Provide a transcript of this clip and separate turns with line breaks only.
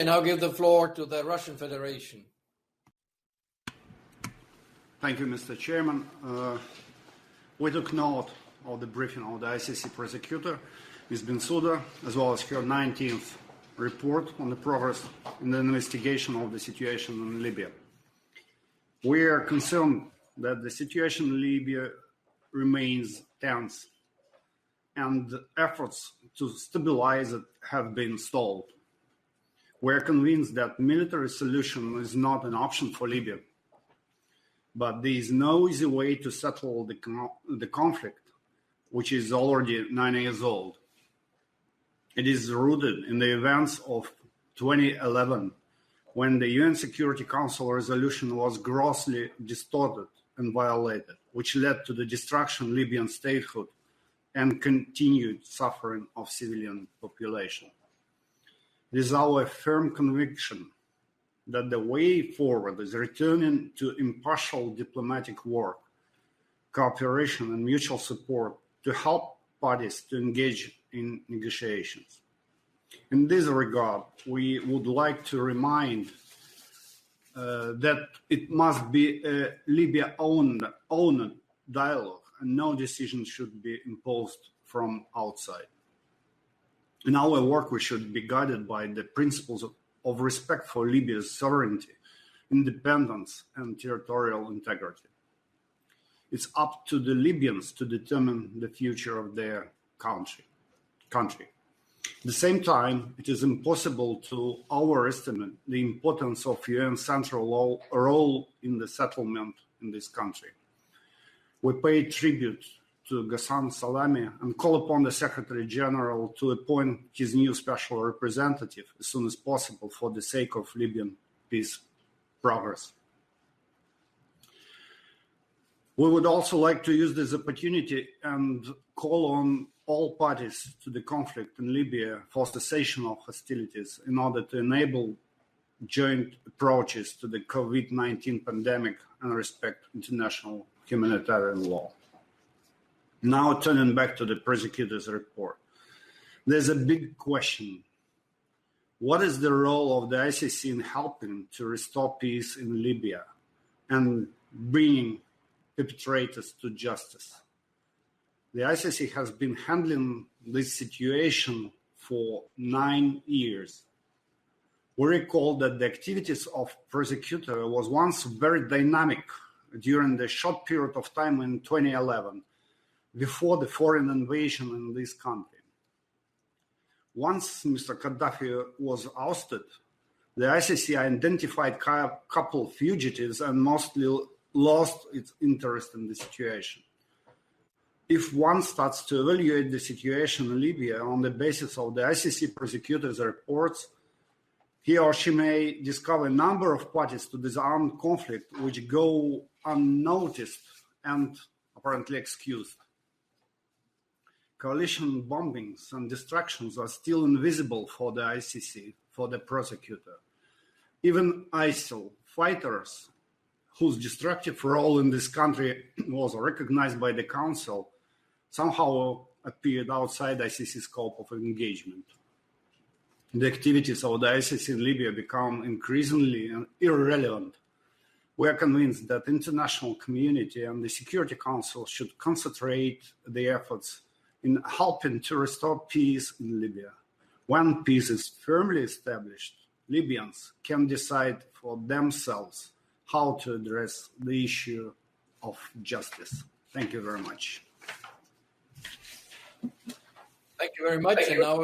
now give the floor to the Russian Federation.
Thank you, Mr. Chairman. We took note of the briefing of the ICC prosecutor, Ms. Bensouda, as well as her 19th report on the progress in the investigation of the situation in Libya. We are concerned that the situation in Libya remains tense and efforts to stabilize it have been stalled. We are convinced that military solution is not an option for Libya, but there is no easy way to settle the conflict, which is already 9 years old. It is rooted in the events of 2011, when the UN Security Council resolution was grossly distorted and violated, which led to the destruction of Libyan statehood and continued suffering of civilian population. It is our firm conviction that the way forward is returning to impartial diplomatic work, cooperation and mutual support to help parties to engage in negotiations. In this regard, we would like to remind that it must be a Libya-owned dialogue and no decision should be imposed from outside. In our work, we should be guided by the principles of respect for Libya's sovereignty, independence, and territorial integrity. It's up to the Libyans to determine the future of their country. At the same time, it is impossible to overestimate the importance of UN's central role in the settlement in this country. We pay tribute to Ghassan Salami and call upon the Secretary General to appoint his new special representative as soon as possible for the sake of Libyan peace progress. We would also like to use this opportunity and call on all parties to the conflict in Libya for cessation of hostilities in order to enable joint approaches to the COVID-19 pandemic and respect international humanitarian law. Now turning back to the prosecutor's report. There's a big question. What is the role of the ICC in helping to restore peace in Libya and bringing perpetrators to justice? The ICC has been handling this situation for 9 years. We recall that the activities of prosecutor was once very dynamic during the short period of time in 2011, before the foreign invasion in this country. Once Mr. Gaddafi was ousted, the ICC identified a couple of fugitives and mostly lost its interest in the situation. If one starts to evaluate the situation in Libya on the basis of the ICC prosecutor's reports, he or she may discover a number of parties to this armed conflict which go unnoticed and apparently excused. Coalition bombings and distractions are still invisible for the ICC, for the prosecutor. Even ISIL fighters, whose destructive role in this country was recognized by the Council, somehow appeared outside ICC scope of engagement. The activities of the ICC in Libya become increasingly irrelevant. We are convinced that the international community and the Security Council should concentrate their efforts in helping to restore peace in Libya. When peace is firmly established, Libyans can decide for themselves how to address the issue of justice. Thank you very much.
Thank you very much. And now